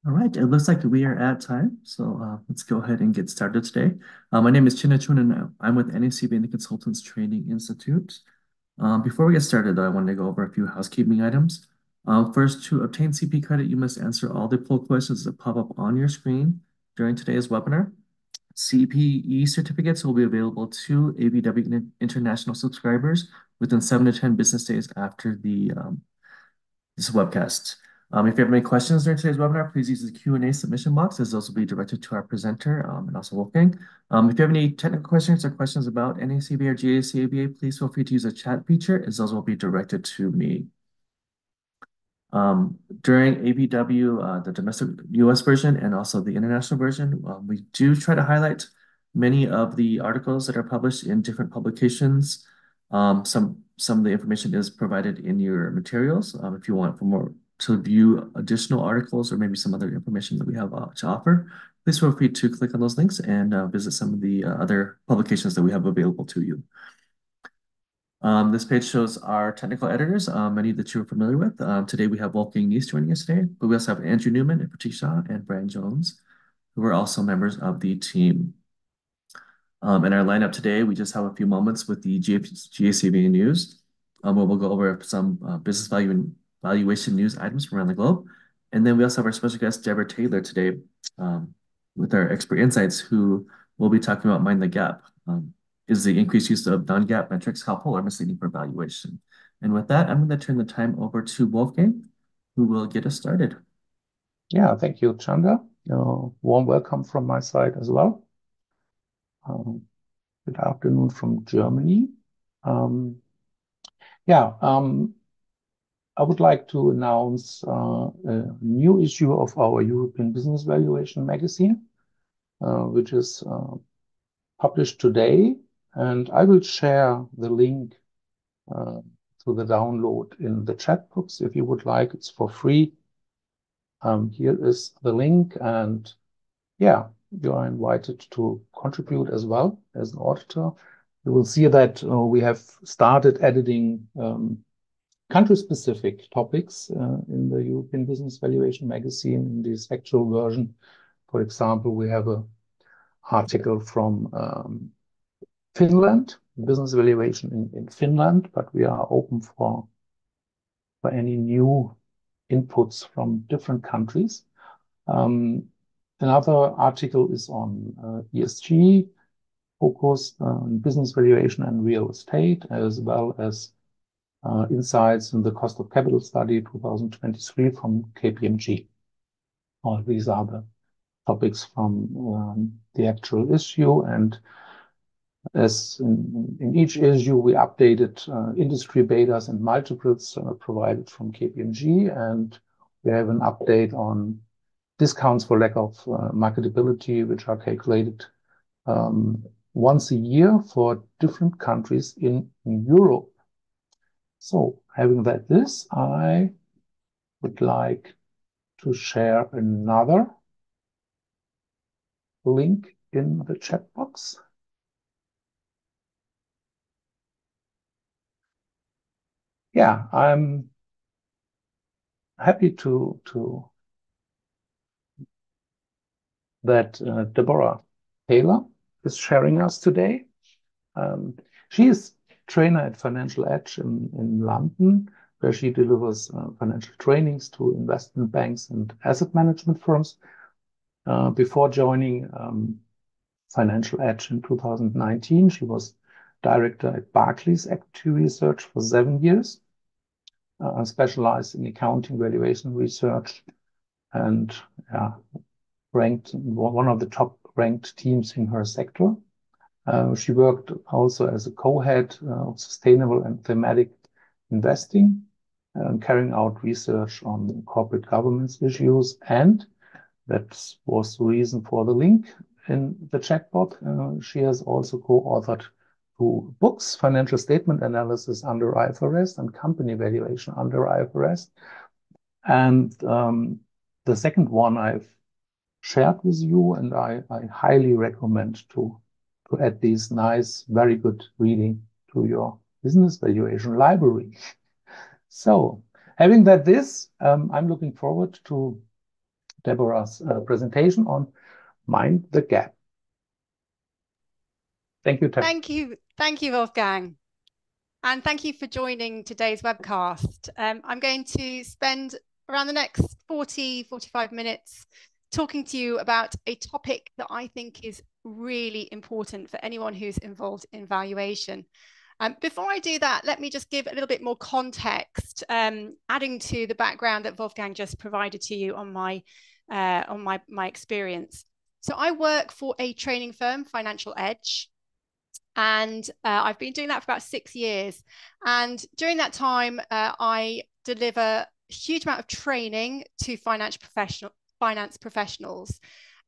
All right, it looks like we are at time, so let's go ahead and get started today. My name is China Chun, and I'm with NACB and the Consultants Training Institute. Before we get started, though, I wanted to go over a few housekeeping items. First, to obtain CP credit, you must answer all the poll questions that pop up on your screen during today's webinar. CPE certificates will be available to ABW International subscribers within 7 to 10 business days after this webcast. If you have any questions during today's webinar, please use the Q&A submission box, as those will be directed to our presenter and also Wolfgang. If you have any technical questions or questions about NACB or GACABA, please feel free to use the chat feature, as those will be directed to me. During ABW, the domestic US version and also the international version, we do try to highlight many of the articles that are published in different publications. Some of the information is provided in your materials. If you want to view additional articles or maybe some other information that we have to offer, please feel free to click on those links and visit some of the other publications that we have available to you. This page shows our technical editors, many that you're familiar with. Today we have Wolfgang Nies joining us today, but we also have Andrew Newman and Patricia and Brian Jones, who are also members of the team. In our lineup today, we just have a few moments with the GACB news, where we'll go over some business value and valuation news items from around the globe. And then we also have our special guest, Deborah Taylor, today with our expert insights, who will be talking about Mind the Gap. Is the increased use of non-GAAP metrics helpful or misleading for valuation? And with that, I'm going to turn the time over to Wolfgang, who will get us started. Yeah, thank you, Chanda. Warm welcome from my side as well. Good afternoon from Germany. I would like to announce a new issue of our European Business Valuation magazine, which is published today. And I will share the link to the download in the chat box if you would like. It's for free. Here is the link, and yeah, you are invited to contribute as well as an auditor. You will see that we have started editing country-specific topics in the European Business Valuation magazine in this actual version. For example, we have an article from Finland, business valuation in Finland, but we are open for any new inputs from different countries. Another article is on ESG, focused on business valuation and real estate, as well as insights in the cost of capital study 2023 from KPMG. All these are the topics from the actual issue, and as in each issue, we updated industry betas and multiples provided from KPMG, and we have an update on discounts for lack of marketability, which are calculated once a year for different countries in Europe. So having said this, I would like to share another link in the chat box. Yeah, I'm happy that Deborah Taylor is sharing us today. She is trainer at Financial Edge in London, where she delivers financial trainings to investment banks and asset management firms. Before joining Financial Edge in 2019, she was director at Barclays Equity Research for 7 years, specialized in accounting valuation research, and ranked one of the top ranked teams in her sector. She worked also as a co-head of sustainable and thematic investing, carrying out research on corporate governance issues, and that was the reason for the link in the chatbot. She has also co-authored 2 books, Financial Statement Analysis under IFRS and Company Valuation under IFRS. And the second one I've shared with you, and I highly recommend to add these nice, very good reading to your business valuation library. So having said this, I'm looking forward to Deborah's presentation on Mind the Gap. Thank you, Deborah. Thank you, Wolfgang. And thank you for joining today's webcast. I'm going to spend around the next 45 minutes talking to you about a topic that I think is really important for anyone who's involved in valuation. Before I do that, let me just give a little bit more context, adding to the background that Wolfgang just provided to you on my experience. So I work for a training firm, Financial Edge. And I've been doing that for about 6 years. And during that time, I deliver a huge amount of training to finance professionals.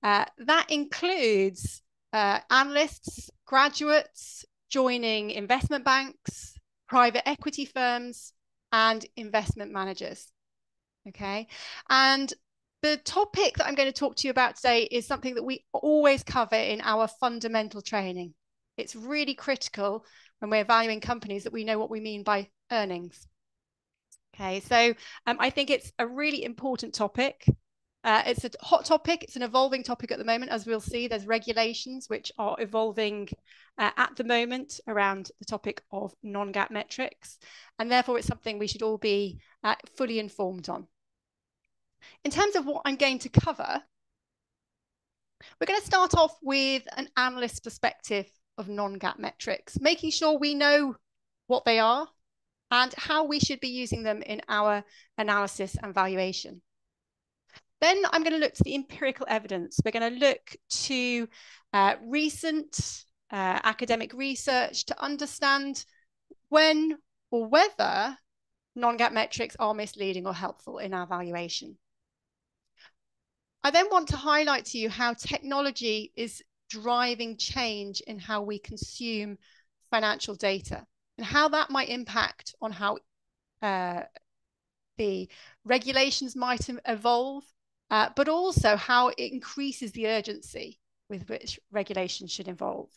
That includes analysts, graduates, joining investment banks, private equity firms, and investment managers. Okay. And the topic that I'm going to talk to you about today is something that we always cover in our fundamental training. It's really critical when we're valuing companies that we know what we mean by earnings. Okay, so I think it's a really important topic. It's a hot topic. It's an evolving topic at the moment. As we'll see, there's regulations which are evolving at the moment around the topic of non-GAAP metrics. And therefore, it's something we should all be fully informed on. In terms of what I'm going to cover, we're going to start off with an analyst perspective of non-GAAP metrics, making sure we know what they are and how we should be using them in our analysis and valuation. Then I'm going to look to the empirical evidence. We're going to look to recent academic research to understand when or whether non-GAAP metrics are misleading or helpful in our valuation. I then want to highlight to you how technology is driving change in how we consume financial data and how that might impact on how the regulations might evolve, but also how it increases the urgency with which regulations should evolve.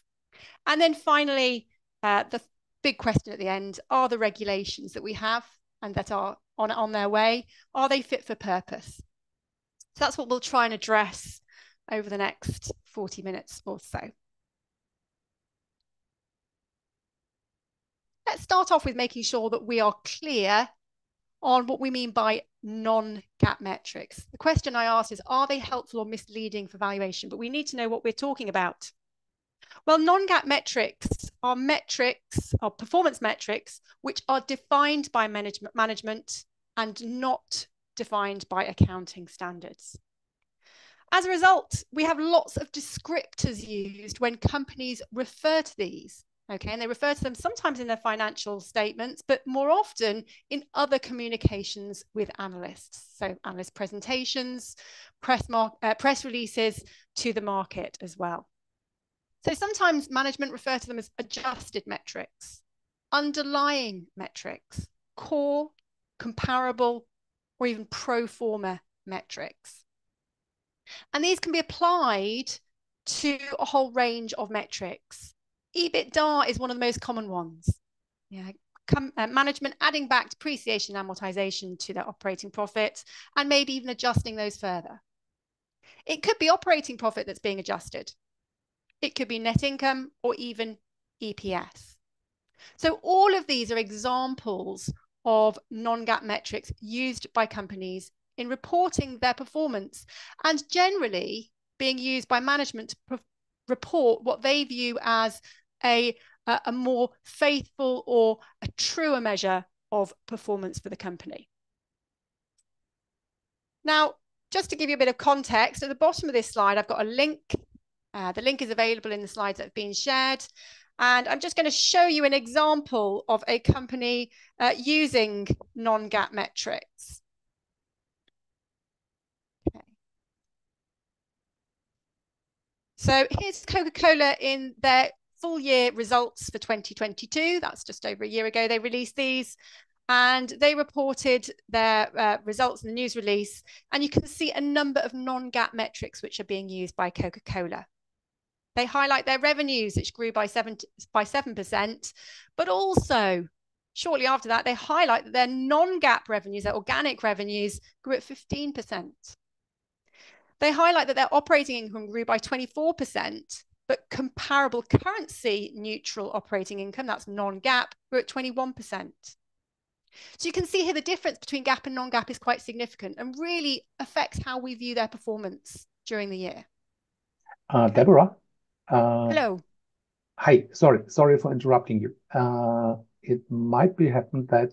And then finally, the big question at the end, are the regulations that we have and that are on their way, are they fit for purpose? So that's what we'll try and address over the next 40 minutes or so. Let's start off with making sure that we are clear on what we mean by non-GAAP metrics. The question I asked is, are they helpful or misleading for valuation? But we need to know what we're talking about. Well, non-GAAP metrics are performance metrics, which are defined by management and not defined by accounting standards. As a result, we have lots of descriptors used when companies refer to these, okay? And they refer to them sometimes in their financial statements, but more often in other communications with analysts. So analyst presentations, press releases to the market as well. So sometimes management refer to them as adjusted metrics, underlying metrics, core, comparable, or even pro forma metrics. And these can be applied to a whole range of metrics. EBITDA is one of the most common ones. Yeah, management adding back depreciation and amortization to their operating profit and maybe even adjusting those further. It could be operating profit that's being adjusted. It could be net income or even EPS. So all of these are examples of non-GAAP metrics used by companies in reporting their performance and generally being used by management to report what they view as a more faithful or a truer measure of performance for the company. Now, just to give you a bit of context, at the bottom of this slide, I've got a link. The link is available in the slides that have been shared. And I'm just going to show you an example of a company using non-GAAP metrics. Okay. So here's Coca-Cola in their full year results for 2022. That's just over a year ago they released these. And they reported their results in the news release. And you can see a number of non-GAAP metrics which are being used by Coca-Cola. They highlight their revenues, which grew by 7%, but also shortly after that, they highlight that their non-GAAP revenues, their organic revenues, grew at 15%. They highlight that their operating income grew by 24%, but comparable currency neutral operating income, that's non-GAAP, grew at 21%. So you can see here the difference between GAAP and non-GAAP is quite significant and really affects how we view their performance during the year. Deborah. Hello. Hi, sorry for interrupting you. It might be happened that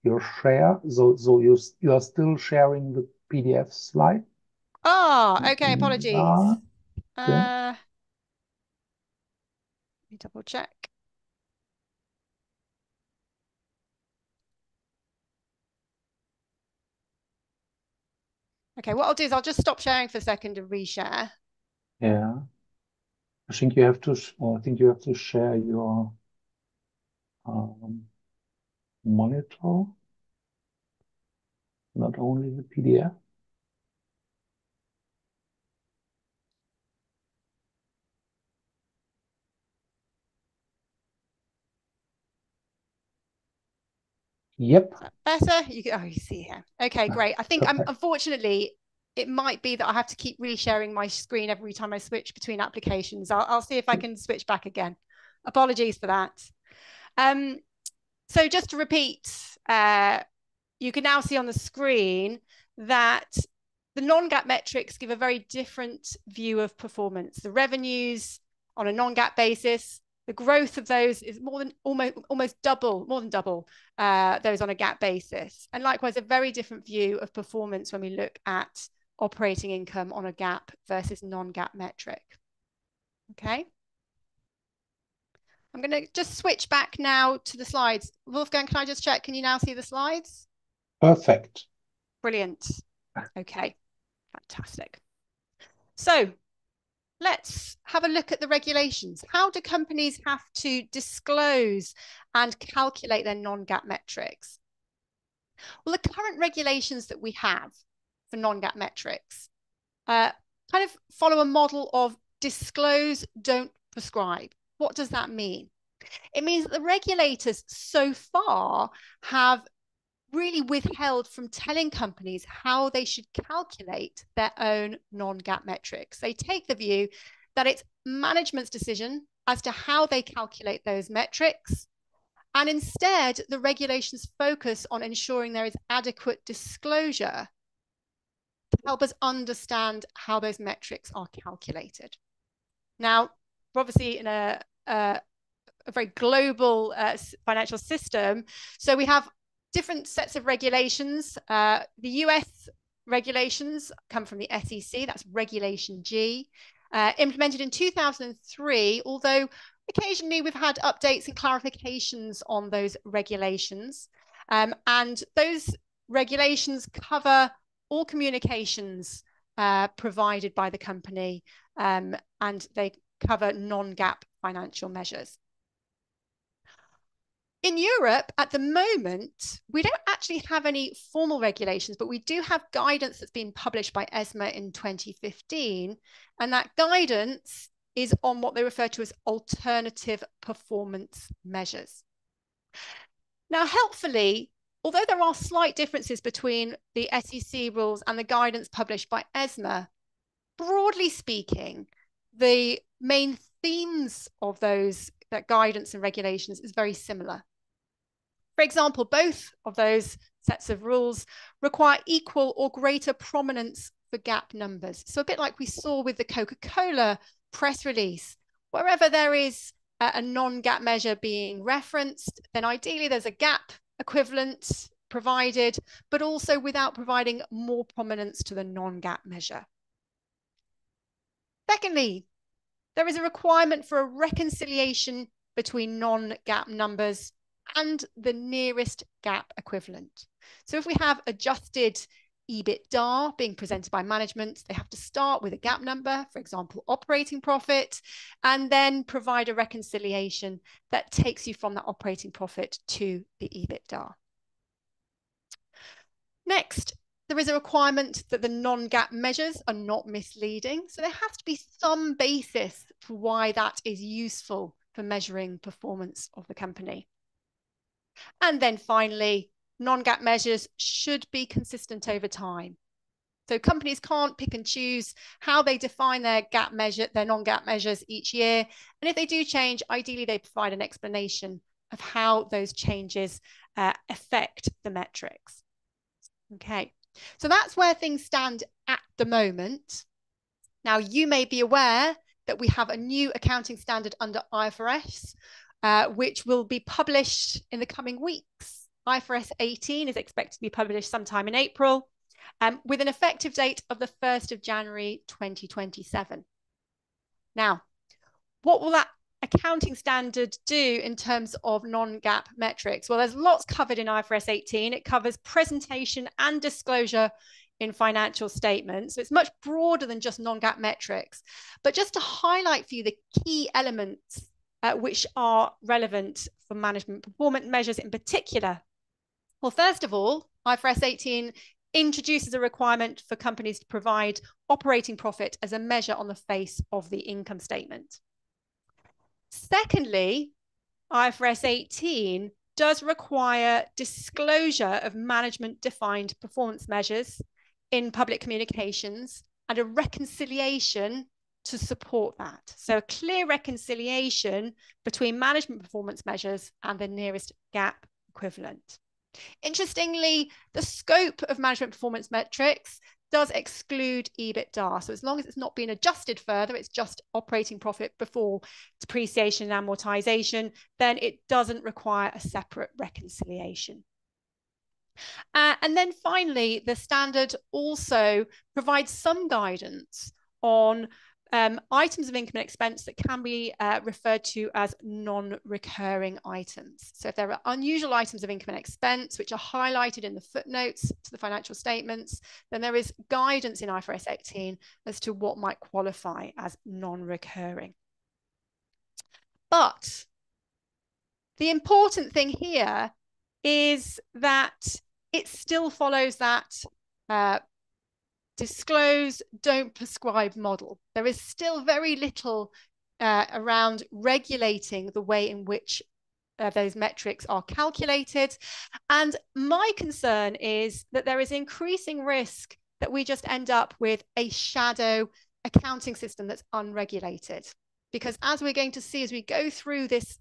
your share, so you are still sharing the PDF slide. Ah, okay, apologies. Okay. Let me double check. Okay, what I'll do is I'll just stop sharing for a second and reshare. Yeah. I think you have to share your monitor, not only the PDF. Yep. Better? You see here. Okay, great. I think unfortunately, it might be that I have to keep resharing my screen every time I switch between applications. I'll see if I can switch back again. Apologies for that. So just to repeat, you can now see on the screen that the non-GAAP metrics give a very different view of performance. The revenues on a non-GAAP basis, the growth of those is more than double those on a GAAP basis. And likewise, a very different view of performance when we look at operating income on a GAAP versus non-GAAP metric. Okay. I'm going to just switch back now to the slides. Wolfgang, can I just check? Can you now see the slides? Perfect. Brilliant. Okay, fantastic. So let's have a look at the regulations. How do companies have to disclose and calculate their non-GAAP metrics? Well, the current regulations that we have for non-GAAP metrics kind of follow a model of disclose, don't prescribe. What does that mean? It means that the regulators so far have really withheld from telling companies how they should calculate their own non-GAAP metrics. They take the view that it's management's decision as to how they calculate those metrics. And instead, the regulations focus on ensuring there is adequate disclosure to help us understand how those metrics are calculated. Now, we're obviously in a very global financial system. So we have different sets of regulations. The US regulations come from the SEC, that's Regulation G, implemented in 2003, although occasionally we've had updates and clarifications on those regulations. And those regulations cover all communications provided by the company, and they cover non-GAAP financial measures. In Europe, at the moment, we don't actually have any formal regulations, but we do have guidance that's been published by ESMA in 2015. And that guidance is on what they refer to as alternative performance measures. Now, helpfully, although there are slight differences between the SEC rules and the guidance published by ESMA, broadly speaking, the main themes of that guidance and regulations is very similar. For example, both of those sets of rules require equal or greater prominence for GAAP numbers. So a bit like we saw with the Coca-Cola press release, wherever there is a non-GAAP measure being referenced, then ideally there's a GAAP equivalent provided, but also without providing more prominence to the non-GAAP measure. Secondly, there is a requirement for a reconciliation between non-GAAP numbers and the nearest GAAP equivalent. So if we have adjusted EBITDA being presented by management, they have to start with a GAAP number, for example, operating profit, and then provide a reconciliation that takes you from that operating profit to the EBITDA. Next, there is a requirement that the non-GAAP measures are not misleading. So there has to be some basis for why that is useful for measuring performance of the company. And then finally, non-GAAP measures should be consistent over time. So companies can't pick and choose how they define their GAAP measure, their non-GAAP measures each year. And if they do change, ideally they provide an explanation of how those changes affect the metrics. Okay, so that's where things stand at the moment. Now, you may be aware that we have a new accounting standard under IFRS, which will be published in the coming weeks. IFRS 18 is expected to be published sometime in April, with an effective date of the 1st of January 2027. Now, what will that accounting standard do in terms of non-GAAP metrics? Well, there's lots covered in IFRS 18. It covers presentation and disclosure in financial statements. So it's much broader than just non-GAAP metrics. But just to highlight for you the key elements which are relevant for management performance measures in particular. Well, first of all, IFRS 18 introduces a requirement for companies to provide operating profit as a measure on the face of the income statement. Secondly, IFRS 18 does require disclosure of management-defined performance measures in public communications and a reconciliation to support that. So a clear reconciliation between management performance measures and the nearest GAAP equivalent. Interestingly, the scope of management performance metrics does exclude EBITDA. So as long as it's not been adjusted further, it's just operating profit before depreciation and amortization, then it doesn't require a separate reconciliation. And then finally, the standard also provides some guidance on items of income and expense that can be referred to as non-recurring items. So if there are unusual items of income and expense, which are highlighted in the footnotes to the financial statements, then there is guidance in IFRS 18 as to what might qualify as non-recurring. But the important thing here is that it still follows that disclose, don't prescribe model. There is still very little around regulating the way in which those metrics are calculated. And my concern is that there is increasing risk that we just end up with a shadow accounting system that's unregulated. Because as we're going to see as we go through this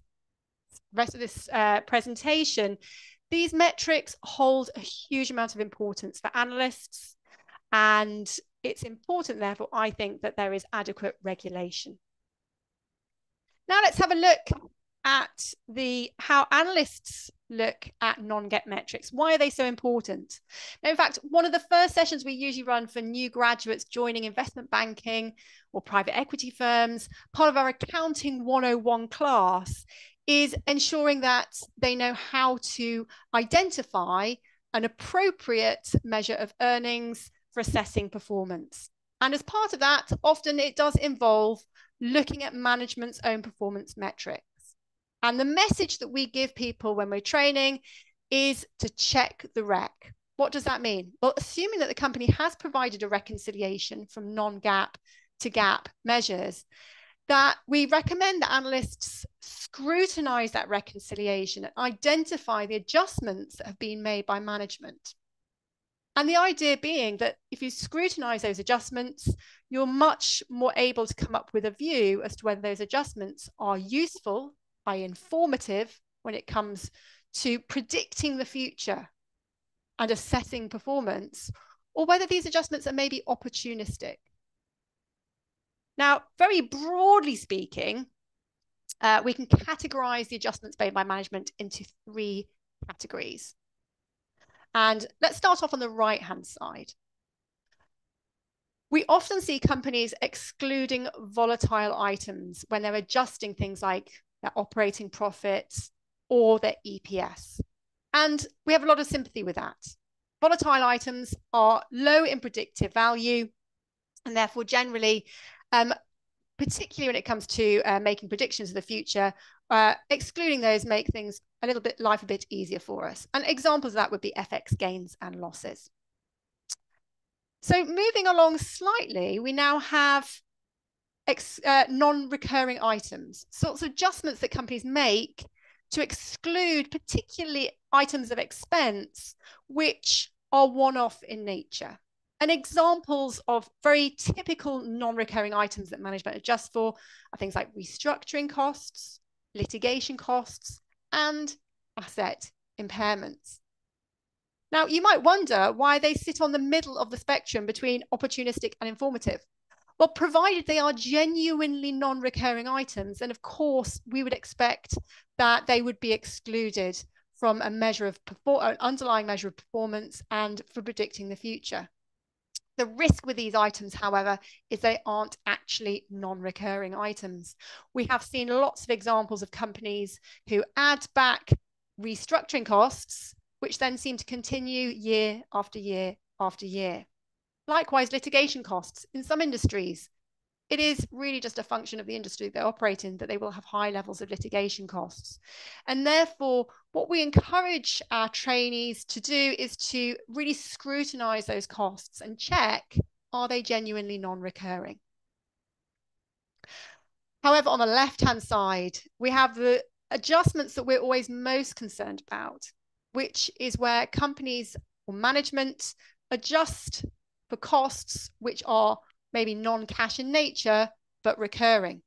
rest of this presentation, these metrics hold a huge amount of importance for analysts, and it's important, therefore, I think, that there is adequate regulation. Now let's have a look at how analysts look at non-GAAP metrics. Why are they so important? Now, in fact, one of the first sessions we usually run for new graduates joining investment banking or private equity firms, part of our Accounting 101 class, is ensuring that they know how to identify an appropriate measure of earnings for assessing performance. And as part of that, often it does involve looking at management's own performance metrics. And the message that we give people when we're training is to check the rec. What does that mean? Well, assuming that the company has provided a reconciliation from non-GAAP to GAAP measures, that we recommend that analysts scrutinize that reconciliation and identify the adjustments that have been made by management. And the idea being that if you scrutinize those adjustments, you're much more able to come up with a view as to whether those adjustments are useful, informative, when it comes to predicting the future and assessing performance, or whether these adjustments are maybe opportunistic. Now, very broadly speaking, we can categorize the adjustments made by management into 3 categories. And let's start off on the right-hand side. We often see companies excluding volatile items when they're adjusting things like their operating profits or their EPS. And we have a lot of sympathy with that. Volatile items are low in predictive value, and therefore generally, particularly when it comes to making predictions of the future, excluding those make things life a bit easier for us. And examples of that would be FX gains and losses. So moving along slightly, we now have non-recurring items, sorts of adjustments that companies make to exclude particularly items of expense which are one-off in nature. And examples of very typical non-recurring items that management adjusts for are things like restructuring costs, litigation costs, and asset impairments. Now, you might wonder why they sit on the middle of the spectrum between opportunistic and informative. Well, provided they are genuinely non-recurring items, then of course we would expect that they would be excluded from a measure of an underlying measure of performance and for predicting the future. The risk with these items, however, is they aren't actually non-recurring items. We have seen lots of examples of companies who add back restructuring costs, which then seem to continue year after year after year. Likewise, litigation costs in some industries. It is really just a function of the industry they operate in that they will have high levels of litigation costs. And therefore, what we encourage our trainees to do is to really scrutinize those costs and check, are they genuinely non-recurring? However, on the left-hand side, we have the adjustments that we're always most concerned about, which is where companies or management adjust for costs which are maybe non-cash in nature, but recurring.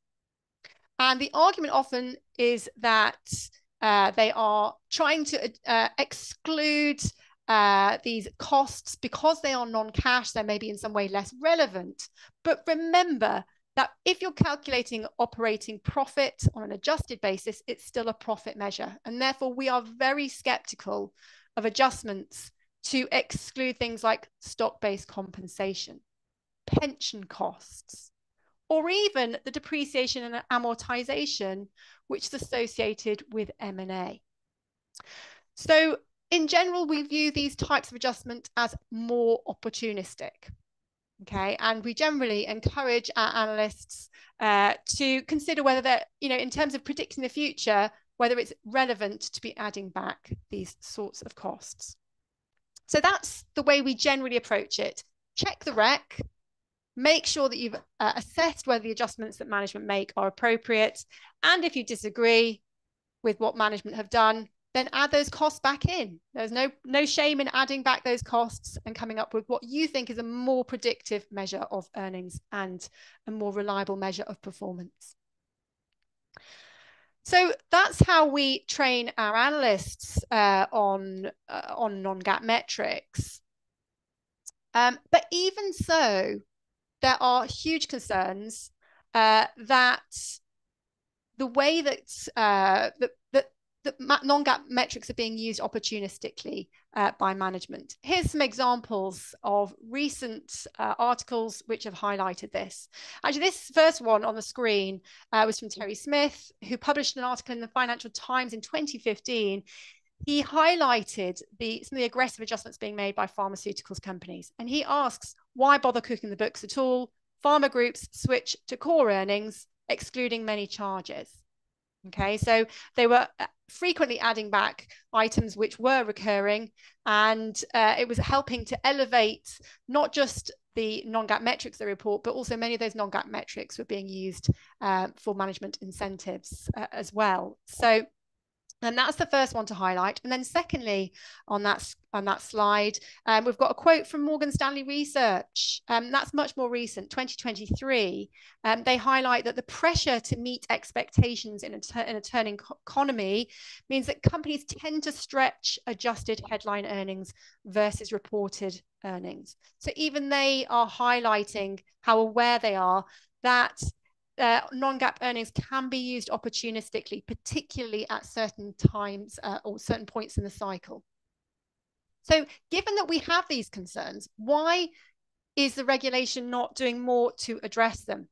And the argument often is that they are trying to exclude these costs because they are non-cash, they may be in some way less relevant. But remember that if you're calculating operating profit on an adjusted basis, it's still a profit measure. And therefore, we are very skeptical of adjustments to exclude things like stock-based compensation, pension costs, or even the depreciation and amortization, which is associated with M&A. So in general, we view these types of adjustment as more opportunistic. Okay, and we generally encourage our analysts to consider whether they're, in terms of predicting the future, whether it's relevant to be adding back these sorts of costs. So that's the way we generally approach it. Check the rec, make sure that you've assessed whether the adjustments that management make are appropriate. And if you disagree with what management have done, then add those costs back in. There's no shame in adding back those costs and coming up with what you think is a more predictive measure of earnings and a more reliable measure of performance. So that's how we train our analysts on non-GAAP metrics. But even so, there are huge concerns that the way that the non-GAAP metrics are being used opportunistically by management. Here's some examples of recent articles which have highlighted this. Actually, this first one on the screen was from Terry Smith, who published an article in the Financial Times in 2015. He highlighted some of the aggressive adjustments being made by pharmaceuticals companies. And he asks, why bother cooking the books at all? Pharma groups switch to core earnings, excluding many charges. Okay, so they were frequently adding back items which were recurring, and it was helping to elevate not just the non-GAAP metrics they report, but also many of those non-GAAP metrics were being used for management incentives as well. So, and that's the first one to highlight. And then secondly, on that slide, we've got a quote from Morgan Stanley Research. That's much more recent, 2023. They highlight that the pressure to meet expectations in a turning economy means that companies tend to stretch adjusted headline earnings versus reported earnings. So even they are highlighting how aware they are that non-GAAP earnings can be used opportunistically, particularly at certain times or certain points in the cycle. So given that we have these concerns, why is the regulation not doing more to address them?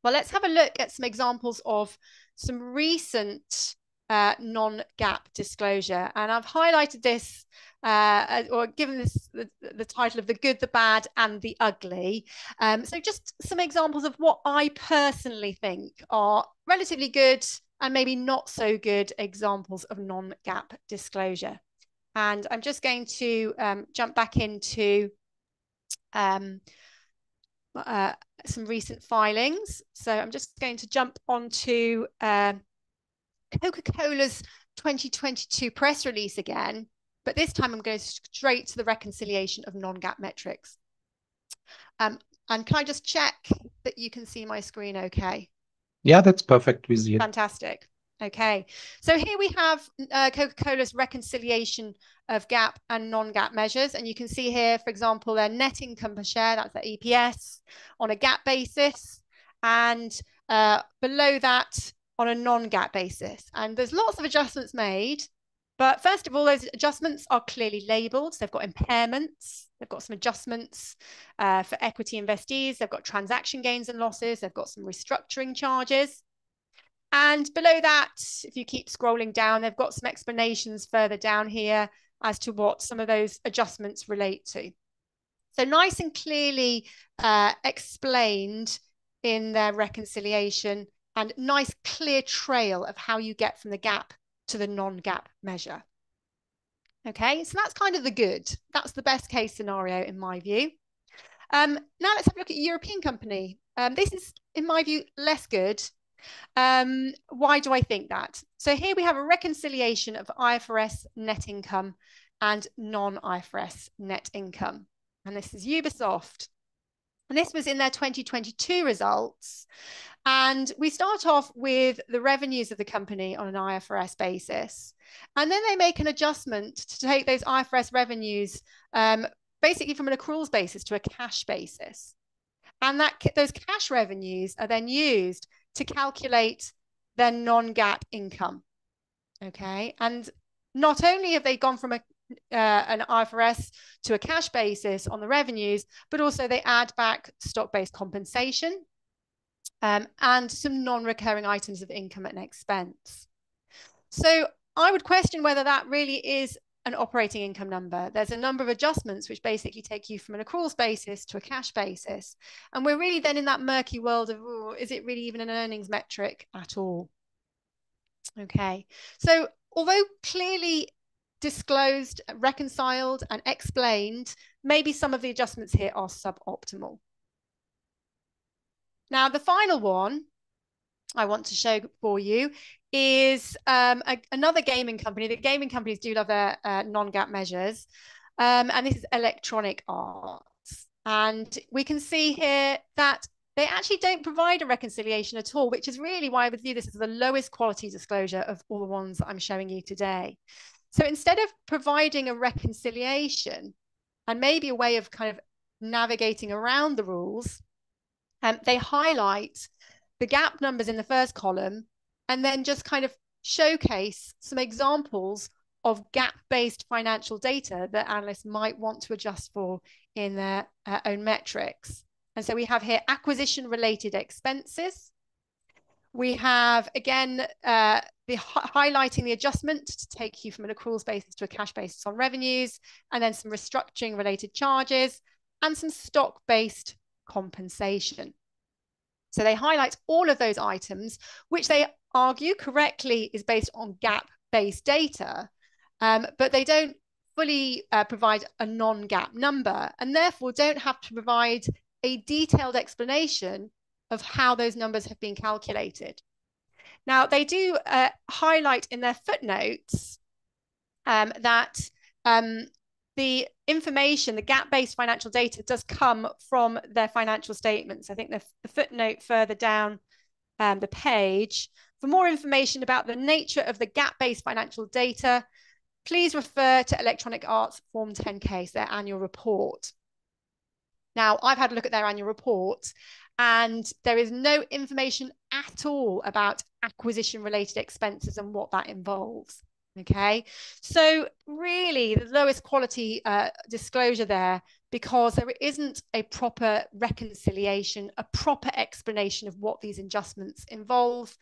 Well, let's have a look at some examples of some recent non-GAAP disclosure. And I've highlighted this or given this the title of the good, the bad, and the ugly. So just some examples of what I personally think are relatively good and maybe not so good examples of non-GAAP disclosure. And I'm just going to jump back into some recent filings. So I'm just going to jump onto Coca-Cola's 2022 press release again, but this time I'm going straight to the reconciliation of non-GAAP metrics. And can I just check that you can see my screen okay? Yeah, that's perfect. We see it. Fantastic. Okay, so here we have Coca-Cola's reconciliation of GAAP and non-GAAP measures. And you can see here, for example, their net income per share, that's their EPS, on a GAAP basis. And below that, on a non-GAAP basis. And there's lots of adjustments made. But first of all, those adjustments are clearly labeled. So they've got impairments. They've got some adjustments for equity investees. They've got transaction gains and losses. They've got some restructuring charges. And below that, if you keep scrolling down, they've got some explanations further down here as to what some of those adjustments relate to. So nice and clearly explained in their reconciliation, and nice clear trail of how you get from the GAAP to the non-GAAP measure. Okay, so that's kind of the good. That's the best case scenario in my view. Now let's have a look at a European company. This is, in my view, less good. Why do I think that? So here we have a reconciliation of IFRS net income and non-IFRS net income. And this is Ubisoft. And this was in their 2022 results. And we start off with the revenues of the company on an IFRS basis. And then they make an adjustment to take those IFRS revenues basically from an accruals basis to a cash basis. And those cash revenues are then used to calculate their non-GAAP income. Okay, and not only have they gone from an IFRS to a cash basis on the revenues, but also they add back stock-based compensation and some non-recurring items of income and expense. So I would question whether that really is an operating income number. There's a number of adjustments which basically take you from an accruals basis to a cash basis. And we're really then in that murky world of, oh, is it really even an earnings metric at all? Okay, so although clearly disclosed, reconciled, and explained, maybe some of the adjustments here are suboptimal. Now, the final one I want to show for you is another gaming company. The gaming companies do love their non-GAAP measures. And this is Electronic Arts. And we can see here that they actually don't provide a reconciliation at all, which is really why I would view this as the lowest quality disclosure of all the ones that I'm showing you today. So instead of providing a reconciliation and maybe a way of kind of navigating around the rules, they highlight the GAAP numbers in the first column and then just kind of showcase some examples of GAAP-based financial data that analysts might want to adjust for in their own metrics. And so we have here acquisition-related expenses. We have, again, highlighting the adjustment to take you from an accruals basis to a cash basis on revenues, and then some restructuring-related charges, and some stock-based compensation. So they highlight all of those items, which they argue correctly is based on GAAP-based data, but they don't fully provide a non-GAAP number, and therefore don't have to provide a detailed explanation of how those numbers have been calculated. Now, they do highlight in their footnotes that the information, the GAAP-based financial data does come from their financial statements. I think the footnote further down the page. For more information about the nature of the GAAP-based financial data, please refer to Electronic Arts Form 10K, their annual report. Now, I've had a look at their annual report, and there is no information at all about acquisition-related expenses and what that involves. Okay, so really the lowest quality disclosure there, because there isn't a proper reconciliation, a proper explanation of what these adjustments involve,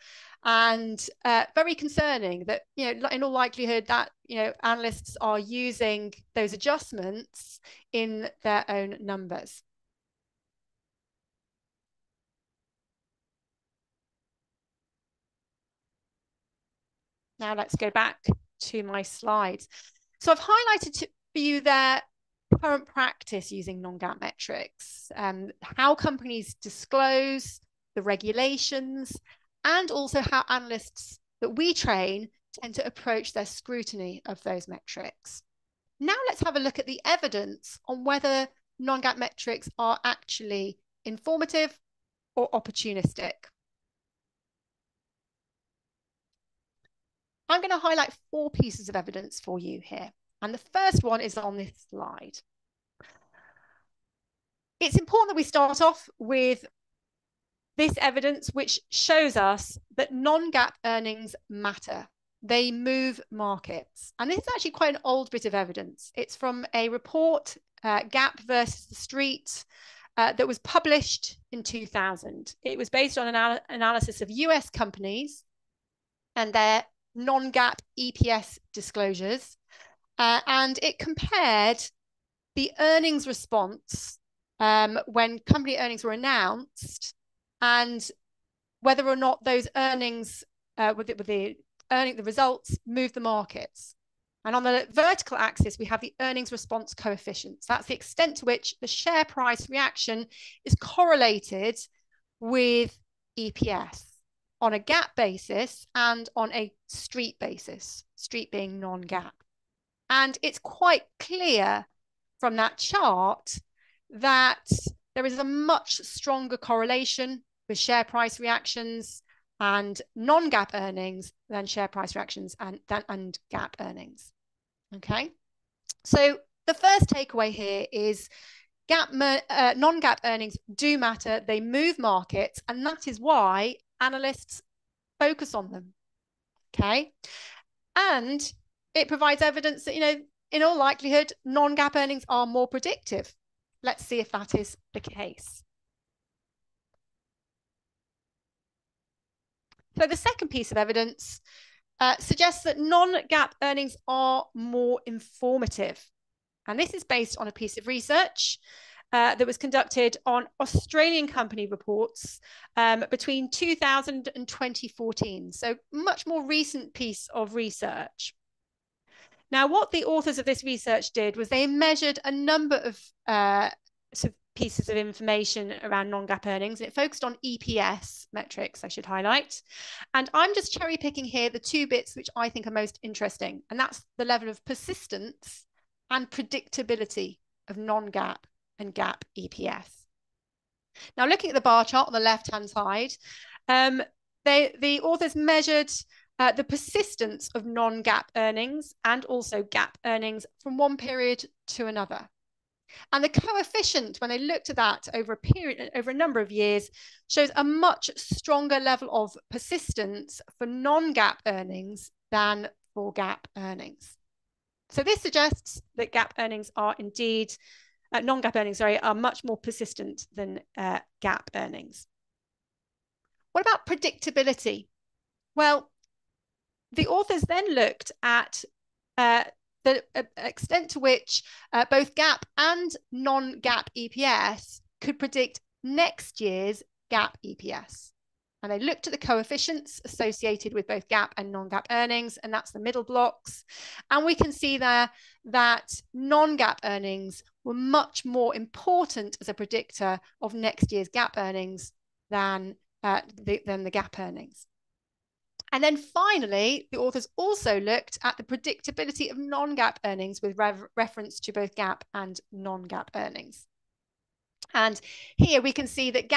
and very concerning that, you know, in all likelihood that, you know, analysts are using those adjustments in their own numbers. Now let's go back to my slides. So I've highlighted for you their current practice using non-GAAP metrics, how companies disclose, the regulations, and also how analysts that we train tend to approach their scrutiny of those metrics. Now let's have a look at the evidence on whether non-GAAP metrics are actually informative or opportunistic. I'm going to highlight 4 pieces of evidence for you here. And the first one is on this slide. It's important that we start off with this evidence, which shows us that non-GAAP earnings matter. They move markets. And this is actually quite an old bit of evidence. It's from a report, GAAP versus the Street, that was published in 2000. It was based on an analysis of US companies and their non-GAAP EPS disclosures. And it compared the earnings response when company earnings were announced and whether or not those earnings, the results moved the markets. And on the vertical axis, we have the earnings response coefficients. That's the extent to which the share price reaction is correlated with EPS on a GAAP basis and on a Street basis, Street being non-GAAP. And it's quite clear from that chart that there is a much stronger correlation with share price reactions and non-GAAP earnings than share price reactions and GAAP earnings. Okay, so the first takeaway here is non-GAAP earnings do matter. They move markets, and that is why analysts focus on them. Okay, and it provides evidence that, in all likelihood, non-GAAP earnings are more predictive. Let's see if that is the case. So the second piece of evidence suggests that non-GAAP earnings are more informative. And this is based on a piece of research that was conducted on Australian company reports between 2000 and 2014. So much more recent piece of research. Now, what the authors of this research did was they measured a number of pieces of information around non-GAAP earnings. It focused on EPS metrics, I should highlight. And I'm just cherry picking here the 2 bits which I think are most interesting. And that's the level of persistence and predictability of non-GAAP and GAAP EPS. Now, looking at the bar chart on the left-hand side, the authors measured the persistence of non-GAAP earnings and also GAAP earnings from one period to another. And the coefficient, when they looked at that over a number of years, shows a much stronger level of persistence for non-GAAP earnings than for GAAP earnings. So this suggests that GAAP earnings are indeed, non-GAAP earnings, are much more persistent than GAAP earnings. What about predictability? Well, the authors then looked at the extent to which both GAAP and non-GAAP EPS could predict next year's GAAP EPS. And they looked at the coefficients associated with both GAAP and non-GAAP earnings, and that's the middle blocks. And we can see there that non-GAAP earnings were much more important as a predictor of next year's GAAP earnings than the GAAP earnings. And then finally, the authors also looked at the predictability of non-GAAP earnings with reference to both GAAP and non-GAAP earnings. And here we can see that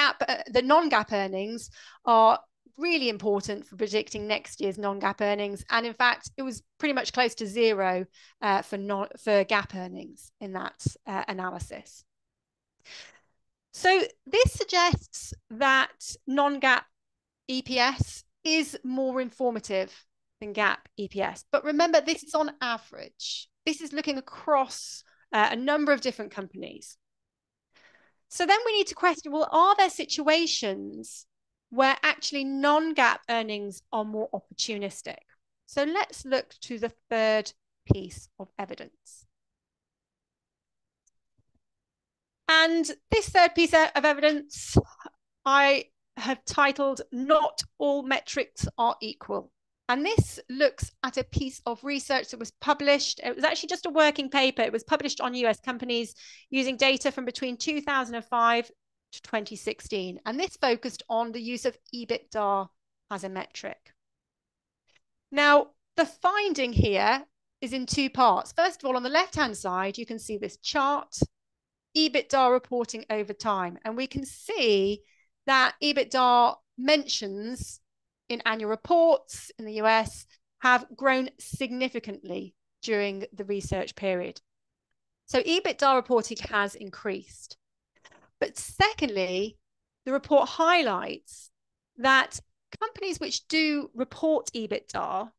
the non-GAAP earnings are really important for predicting next year's non-GAAP earnings. And in fact, it was pretty much close to 0 for GAAP earnings in that analysis. So this suggests that non-GAAP EPS is more informative than GAAP EPS. But remember, this is on average. This is looking across a number of different companies. So then we need to question, well, are there situations where actually non-GAAP earnings are more opportunistic? So let's look to the third piece of evidence. And this third piece of evidence, I have titled, Not All Metrics Are Equal. And this looks at a piece of research that was published. It was actually just a working paper. It was published on US companies using data from between 2005 to 2016. And this focused on the use of EBITDA as a metric. Now, the finding here is in 2 parts. First of all, on the left-hand side, you can see this chart. EBITDA reporting over time. And we can see that EBITDA mentions in annual reports in the US have grown significantly during the research period. So EBITDA reporting has increased. But secondly, the report highlights that companies which do report EBITDA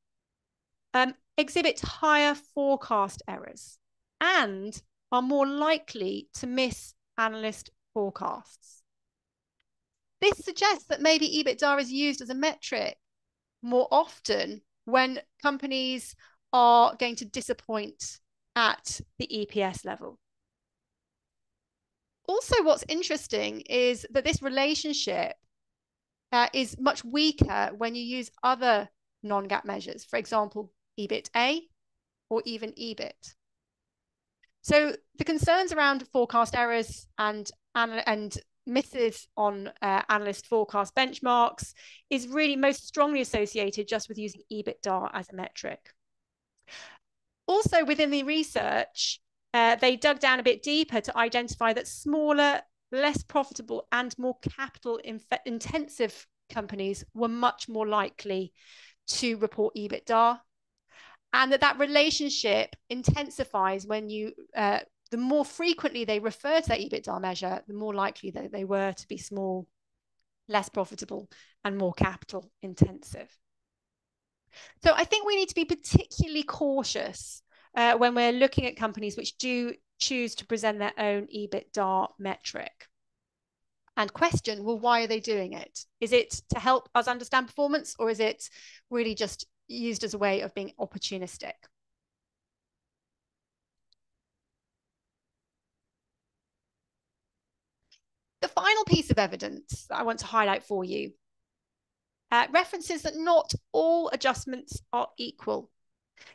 exhibit higher forecast errors and are more likely to miss analyst forecasts. This suggests that maybe EBITDA is used as a metric more often when companies are going to disappoint at the EPS level. Also, what's interesting is that this relationship is much weaker when you use other non-GAAP measures, for example, EBITA or even EBIT. So the concerns around forecast errors and misses on analyst forecast benchmarks is really most strongly associated just with using EBITDA as a metric. Also within the research, they dug down a bit deeper to identify that smaller, less profitable and more capital intensive companies were much more likely to report EBITDA, and that relationship intensifies when you the more frequently they refer to that EBITDA measure, the more likely that they were to be small, less profitable, and more capital intensive. So I think we need to be particularly cautious when we're looking at companies which do choose to present their own EBITDA metric. And question, well, why are they doing it? Is it to help us understand performance, or is it really just used as a way of being opportunistic? The final piece of evidence that I want to highlight for you references that not all adjustments are equal.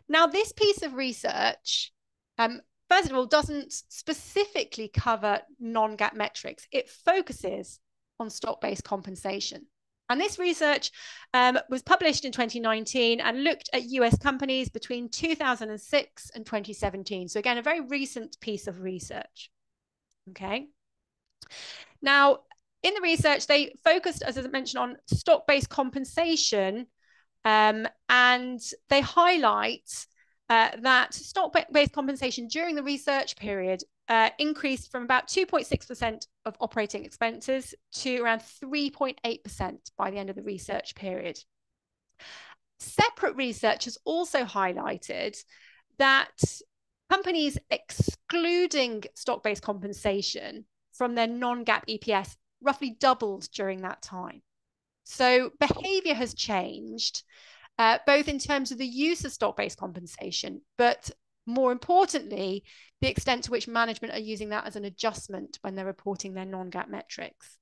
Now, this piece of research, first of all, doesn't specifically cover non-GAAP metrics. It focuses on stock-based compensation. And this research was published in 2019 and looked at US companies between 2006 and 2017. So again, a very recent piece of research. Okay. Now, in the research, they focused, as I mentioned, on stock-based compensation, and they highlight that stock-based compensation during the research period increased from about 2.6% of operating expenses to around 3.8% by the end of the research period. Separate research has also highlighted that companies excluding stock-based compensation from their non-GAAP EPS roughly doubled during that time. So behavior has changed, both in terms of the use of stock-based compensation, but more importantly, the extent to which management are using that as an adjustment when they're reporting their non-GAAP metrics.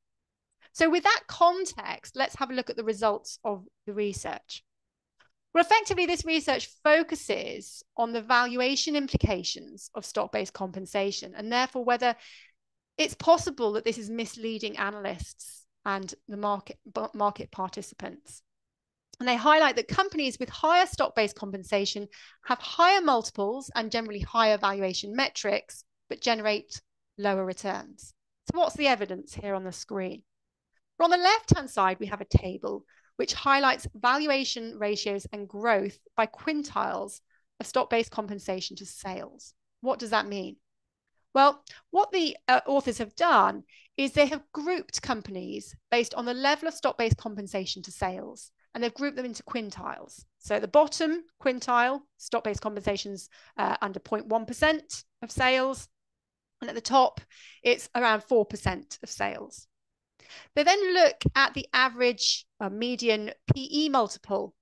So with that context, let's have a look at the results of the research. Well, effectively, this research focuses on the valuation implications of stock-based compensation, and therefore whether it's possible that this is misleading analysts and the market participants. And they highlight that companies with higher stock-based compensation have higher multiples and generally higher valuation metrics, but generate lower returns. So what's the evidence here on the screen? Well, on the left-hand side, we have a table which highlights valuation ratios and growth by quintiles of stock-based compensation to sales. What does that mean? Well, what the authors have done is they have grouped companies based on the level of stock-based compensation to sales, and they've grouped them into quintiles. So at the bottom quintile, stock-based compensation's under 0.1% of sales, and at the top, it's around 4% of sales. They then look at the average median PE multiple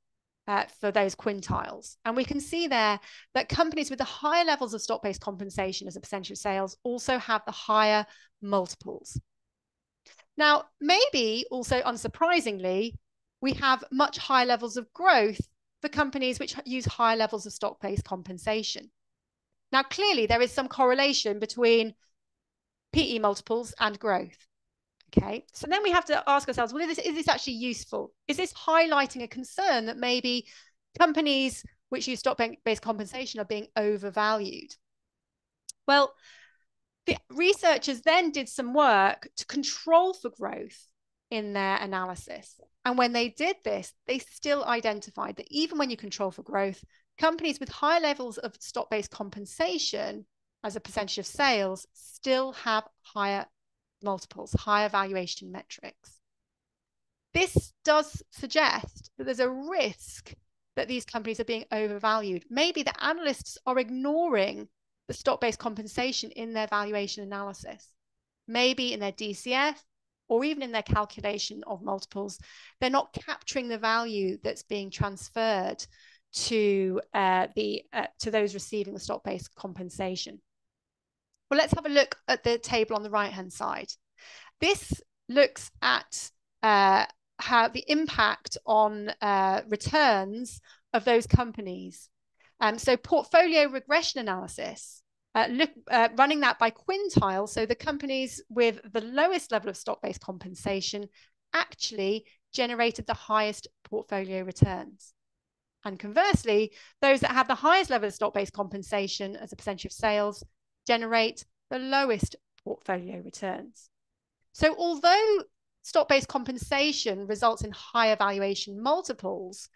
for those quintiles. And we can see there that companies with the higher levels of stock-based compensation as a percentage of sales also have the higher multiples. Now, maybe also unsurprisingly, we have much higher levels of growth for companies which use higher levels of stock-based compensation. Now, clearly, there is some correlation between PE multiples and growth. Okay, so then we have to ask ourselves, well, is this actually useful? Is this highlighting a concern that maybe companies which use stock-based compensation are being overvalued? Well, The researchers then did some work to control for growth in their analysis. And when they did this, they still identified that even when you control for growth, companies with high levels of stock-based compensation as a percentage of sales still have higher multiples, higher valuation metrics. This does suggest that there's a risk that these companies are being overvalued. Maybe the analysts are ignoring the stock-based compensation in their valuation analysis. Maybe in their DCF or even in their calculation of multiples, they're not capturing the value that's being transferred to those receiving the stock-based compensation. Well, let's have a look at the table on the right-hand side. This looks at how the impact on returns of those companies. So portfolio regression analysis, running that by quintile, so the companies with the lowest level of stock-based compensation actually generated the highest portfolio returns. And conversely, those that have the highest level of stock-based compensation as a percentage of sales generate the lowest portfolio returns. So although stock-based compensation results in higher valuation multiples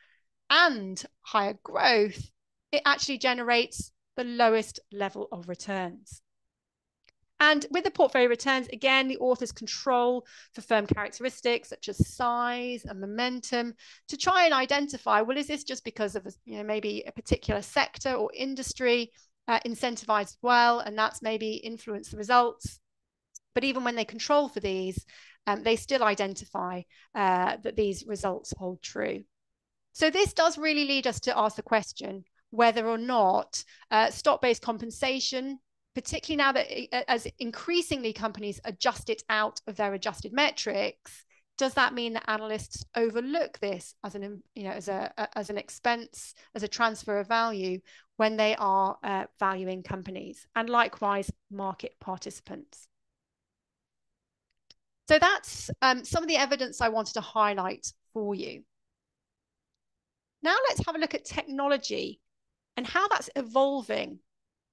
and higher growth, it actually generates the lowest level of returns. And with the portfolio returns, again, the authors control for firm characteristics such as size and momentum to try and identify, well, is this just because of maybe a particular sector or industry incentivized well, and that's maybe influenced the results? But even when they control for these, they still identify that these results hold true. So this does really lead us to ask the question whether or not stock-based compensation, particularly now that as increasingly companies adjust it out of their adjusted metrics, does that mean that analysts overlook this as an, as an expense, as a transfer of value when they are valuing companies, and likewise market participants? So that's some of the evidence I wanted to highlight for you. Now let's have a look at technology and how that's evolving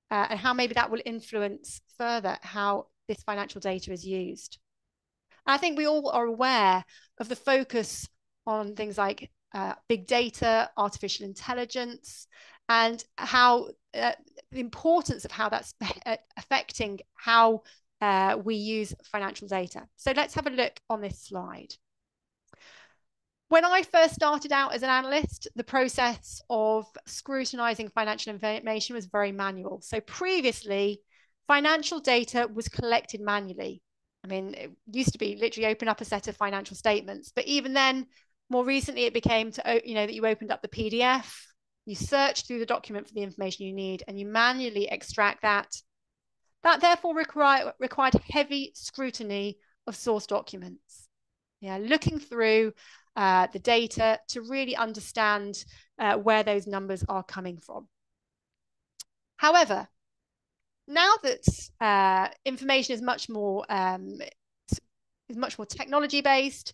and how maybe that will influence further how this financial data is used. I think we all are aware of the focus on things like big data, artificial intelligence, and how the importance of how that's affecting how we use financial data. So let's have a look on this slide. When I first started out as an analyst, the process of scrutinizing financial information was very manual. So previously, financial data was collected manually. I mean, it used to be literally open up a set of financial statements, but even then, more recently, it became that you opened up the PDF, you search through the document for the information you need, and you manually extract that. That therefore required heavy scrutiny of source documents. Looking through the data to really understand where those numbers are coming from. However, now that information is much more technology-based,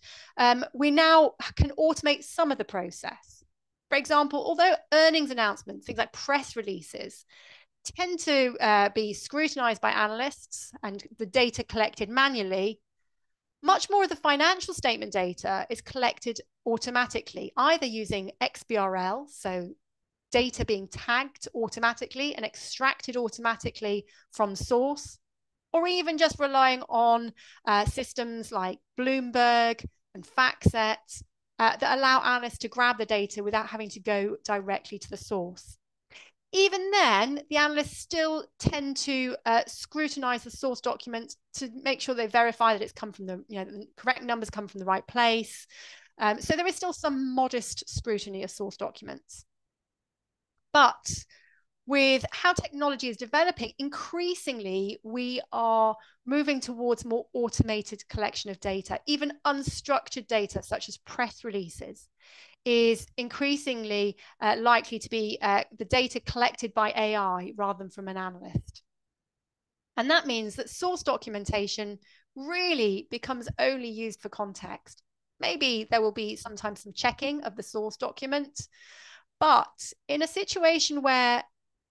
we now can automate some of the process. For example, although earnings announcements, things like press releases, tend to be scrutinized by analysts and the data collected manually, much more of the financial statement data is collected automatically, either using XBRL, so data being tagged automatically and extracted automatically from source, or even just relying on systems like Bloomberg and FactSet that allow analysts to grab the data without having to go directly to the source. Even then, the analysts still tend to scrutinize the source document to make sure they verify that it's come from the correct numbers come from the right place. So there is still some modest scrutiny of source documents. But with how technology is developing, increasingly we are moving towards more automated collection of data. Even unstructured data, such as press releases, is increasingly likely to be the data collected by AI rather than from an analyst. And that means that source documentation really becomes only used for context. Maybe there will be sometimes some checking of the source document, but in a situation where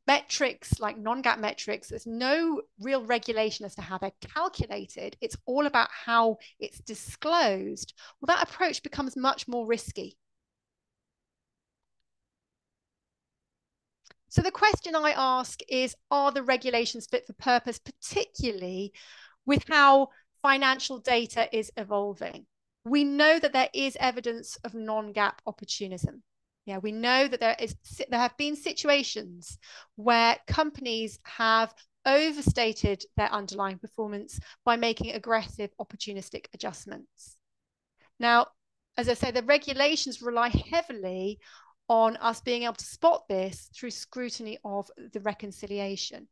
metrics like non-GAAP metrics, there's no real regulation as to how they're calculated. It's all about how it's disclosed. Well, that approach becomes much more risky. So the question I ask is, are the regulations fit for purpose, particularly with how financial data is evolving? We know that there is evidence of non-GAAP opportunism. Yeah, we know that there have been situations where companies have overstated their underlying performance by making aggressive opportunistic adjustments. Now, as I say, the regulations rely heavily on us being able to spot this through scrutiny of the reconciliation.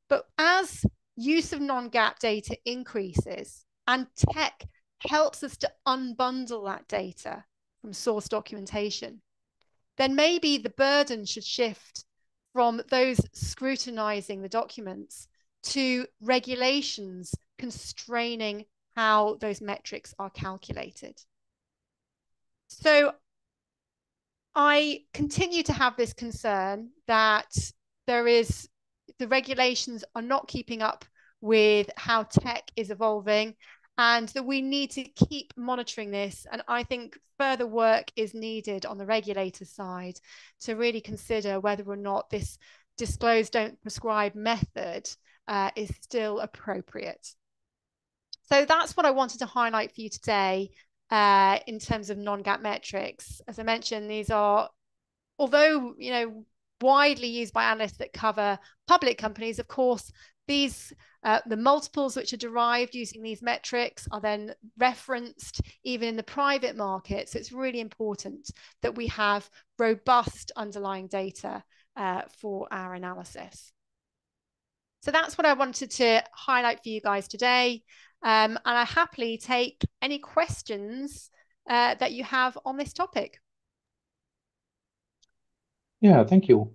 But as use of non-GAAP data increases and tech helps us to unbundle that data from source documentation, then maybe the burden should shift from those scrutinizing the documents to regulations constraining how those metrics are calculated. So I continue to have this concern that the regulations are not keeping up with how tech is evolving, and that we need to keep monitoring this. And I think further work is needed on the regulator side to really consider whether or not this disclose, don't prescribe method is still appropriate. So that's what I wanted to highlight for you today in terms of non-GAAP metrics. As I mentioned, these are, although widely used by analysts that cover public companies, of course, these the multiples which are derived using these metrics are then referenced even in the private market. So it's really important that we have robust underlying data for our analysis. So that's what I wanted to highlight for you guys today. And I happily take any questions that you have on this topic. Yeah, thank you,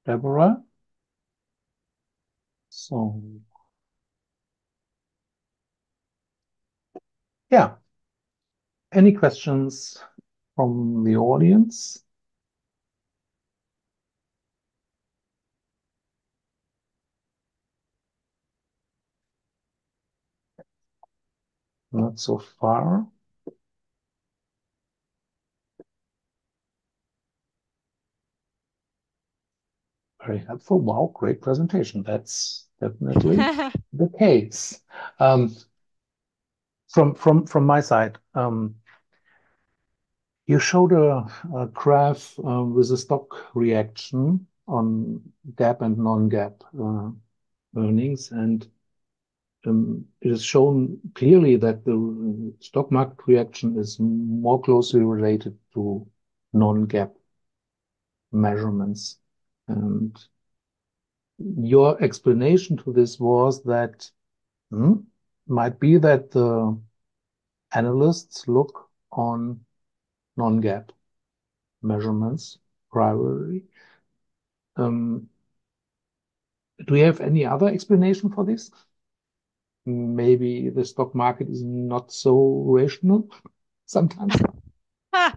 Deborah. So, yeah, any questions from the audience? Not so far. Very helpful. Wow, great presentation. That's definitely the case. From my side, you showed a graph with a stock reaction on GAAP and non-GAAP earnings, and it is shown clearly that the stock market reaction is more closely related to non-GAAP measurements. And your explanation to this was that might be that the analysts look on non-GAAP measurements primarily. Do we have any other explanation for this? Maybe the stock market is not so rational sometimes. Well,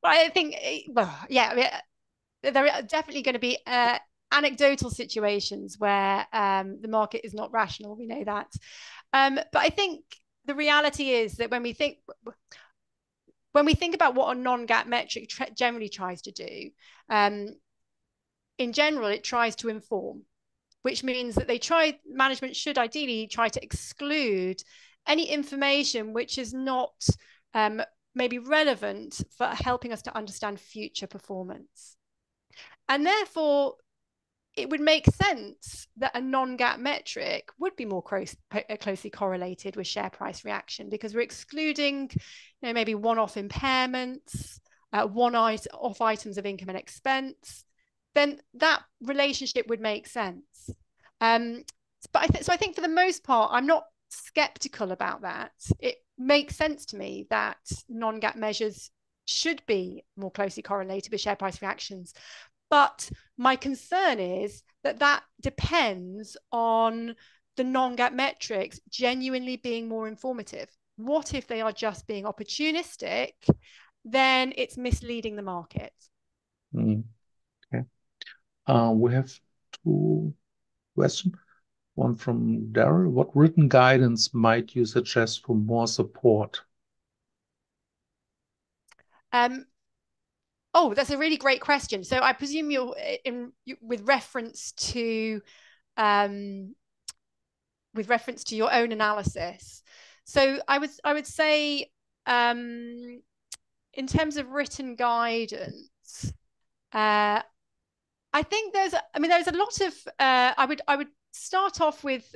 I think, well, yeah, I mean, there are definitely going to be anecdotal situations where the market is not rational. We know that. But I think the reality is that when we think about what a non-GAAP metric generally tries to do, in general, it tries to inform, which means that management should ideally try to exclude any information which is not maybe relevant for helping us to understand future performance. And therefore, it would make sense that a non-GAAP metric would be more closely correlated with share price reaction, because we're excluding maybe one-off impairments, one-off items of income and expense. Then that relationship would make sense. So I think for the most part, I'm not skeptical about that. It makes sense to me that non-GAAP measures should be more closely correlated with share price reactions. But my concern is that that depends on the non-GAAP metrics genuinely being more informative. What if they are just being opportunistic? Then it's misleading the market. Okay. We have two questions. One from Daryl. What written guidance might you suggest for more support? Oh, that's a really great question. So I presume you're with reference to your own analysis. So I would say in terms of written guidance, I think there's a lot of I would start off with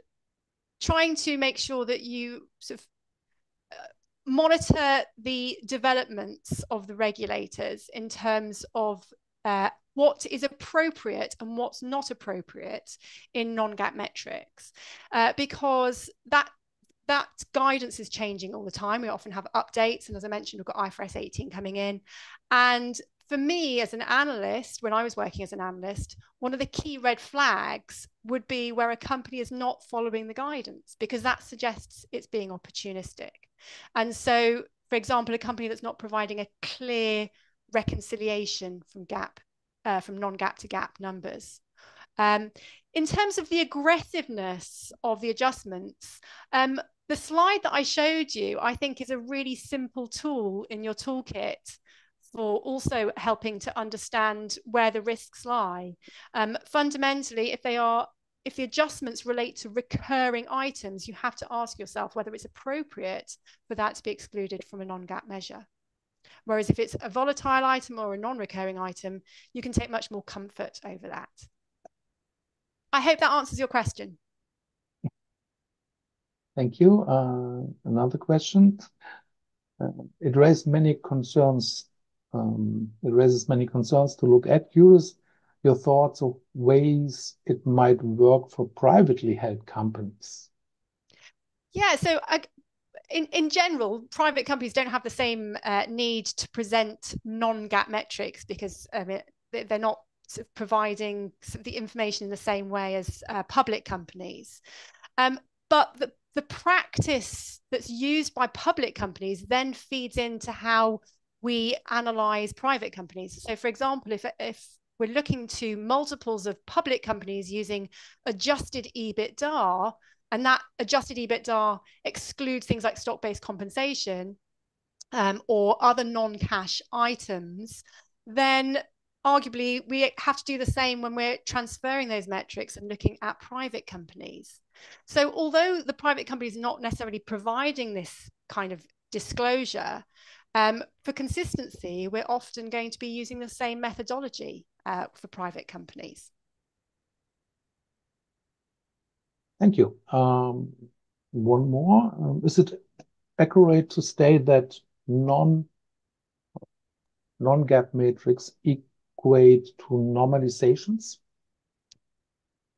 trying to make sure that you sort of monitor the developments of the regulators in terms of what is appropriate and what's not appropriate in non-GAAP metrics, because that guidance is changing all the time. We often have updates, and as I mentioned, we've got IFRS 18 coming in. And for me as an analyst, when I was working as an analyst, one of the key red flags would be where a company is not following the guidance, because that suggests it's being opportunistic. And so, for example, a company that's not providing a clear reconciliation from non-GAAP to GAAP numbers. In terms of the aggressiveness of the adjustments, the slide that I showed you, I think, is a really simple tool in your toolkit for also helping to understand where the risks lie. Fundamentally, if the adjustments relate to recurring items, you have to ask yourself whether it's appropriate for that to be excluded from a non-GAAP measure. Whereas if it's a volatile item or a non-recurring item, you can take much more comfort over that. I hope that answers your question. Thank you. Another question. It raises many concerns. To look at. Curious your thoughts of ways it might work for privately held companies. Yeah, so in general, private companies don't have the same need to present non-GAAP metrics, because they're not sort of providing sort of the information in the same way as public companies. But the practice that's used by public companies then feeds into how we analyze private companies. So, for example, if we're looking to multiples of public companies using adjusted EBITDA, and that adjusted EBITDA excludes things like stock-based compensation or other non-cash items, then arguably we have to do the same when we're transferring those metrics and looking at private companies. So although the private company is not necessarily providing this kind of disclosure, for consistency, we're often going to be using the same methodology for private companies. Thank you. One more. Is it accurate to state that non-GAAP metrics equate to normalizations?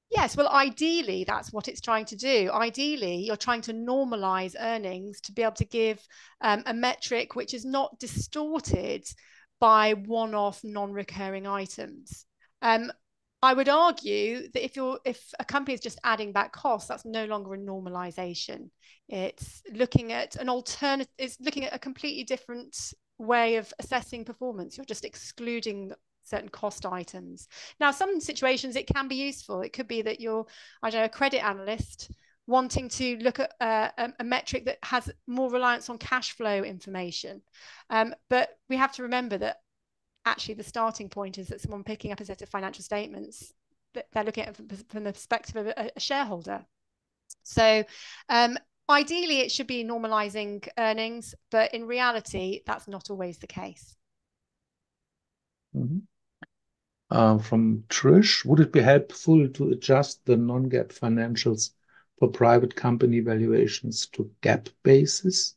Yes, well, ideally, that's what it's trying to do. Ideally, you're trying to normalize earnings to be able to give a metric which is not distorted by one-off non-recurring items. I would argue that if a company is just adding back costs, that's no longer a normalization. It's looking at an alternative. It's looking at a completely different way of assessing performance. You're just excluding certain cost items. Now, some situations it can be useful. It could be that you're, I don't know, a credit analyst wanting to look at a metric that has more reliance on cash flow information. But we have to remember that actually the starting point is that someone picking up a set of financial statements, that they're looking at it from the perspective of a shareholder. So ideally, it should be normalizing earnings, but in reality, that's not always the case. Mm-hmm. From Trish, would it be helpful to adjust the non-GAAP financials for private company valuations to GAAP basis?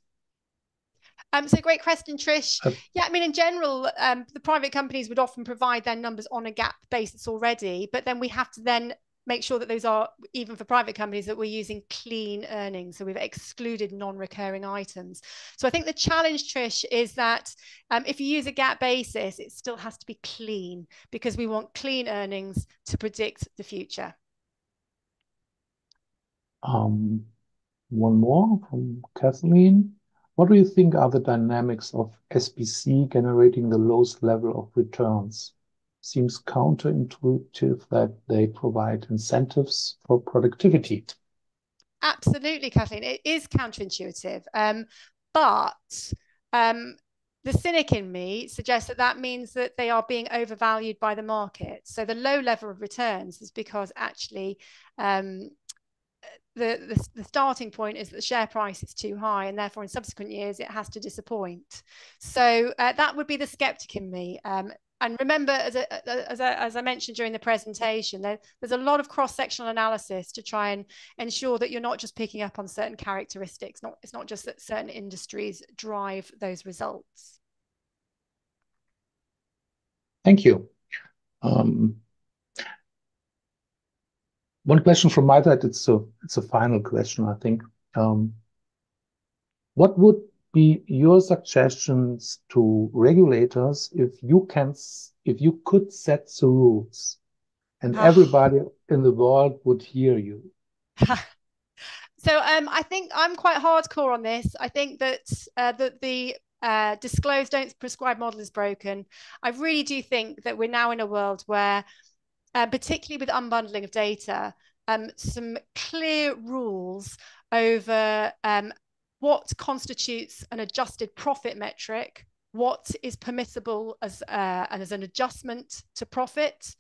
So great question, Trish. Yeah, I mean, in general, the private companies would often provide their numbers on a GAAP basis already, but then we have to then make sure that those are, even for private companies, that we're using clean earnings. So we've excluded non-recurring items. So I think the challenge, Trish, is that if you use a GAAP basis, it still has to be clean, because we want clean earnings to predict the future. One more from Kathleen. What do you think are the dynamics of SBC generating the lowest level of returns? seems counterintuitive that they provide incentives for productivity. Absolutely, Kathleen. It is counterintuitive. But the cynic in me suggests that that means that they are being overvalued by the market. So the low level of returns is because actually the starting point is that the share price is too high, and therefore in subsequent years it has to disappoint. So that would be the skeptic in me. And remember, as I mentioned during the presentation, there's a lot of cross-sectional analysis to try and ensure that you're not just picking up on certain characteristics. It's not just that certain industries drive those results. Thank you. One question from my side, it's a final question, I think. What would be your suggestions to regulators if you could set the rules and everybody in the world would hear you? So I think I'm quite hardcore on this. I think that the disclose, don't prescribe model is broken. I really do think that we're now in a world where, particularly with unbundling of data, some clear rules over what constitutes an adjusted profit metric, what is permissible as an adjustment to profit,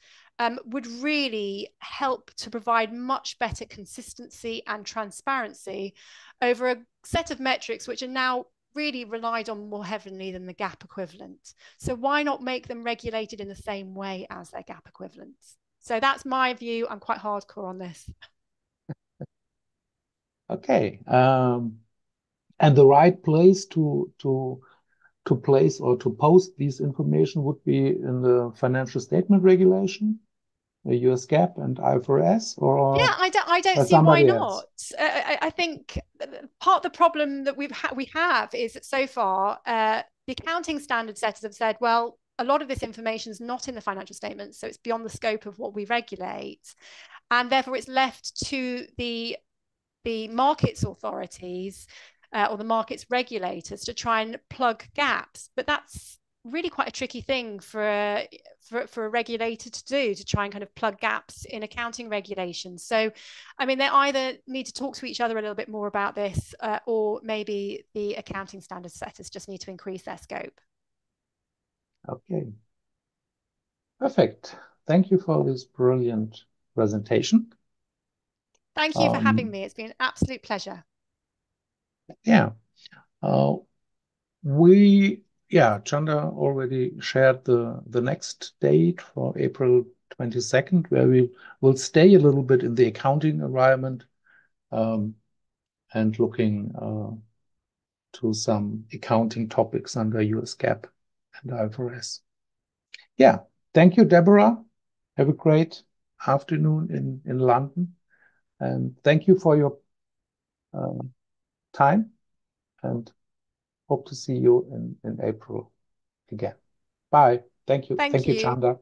would really help to provide much better consistency and transparency over a set of metrics which are now really relied on more heavily than the GAAP equivalent. So why not make them regulated in the same way as their GAAP equivalents? So that's my view. I'm quite hardcore on this. Okay. And the right place to place or to post these information would be in the financial statement regulation, the US GAAP and IFRS, or yeah, I don't see why not. I think part of the problem that we have is that so far the accounting standard setters have said, well, a lot of this information is not in the financial statements, so it's beyond the scope of what we regulate, and therefore it's left to the markets authorities or the markets regulators to try and plug gaps. But that's really quite a tricky thing for a regulator to do, to try and kind of plug gaps in accounting regulations. So, I mean, they either need to talk to each other a little bit more about this, or maybe the accounting standard setters just need to increase their scope. Okay. Perfect. Thank you for this brilliant presentation. Thank you for having me. It's been an absolute pleasure. Yeah. Chanda already shared the next date for April 22nd, where we will stay a little bit in the accounting environment and looking to some accounting topics under US GAAP and IFRS. Yeah. Thank you, Deborah. Have a great afternoon in London. And thank you for your time, and hope to see you in April again. Bye. Thank you. Thank you, you. Chanda.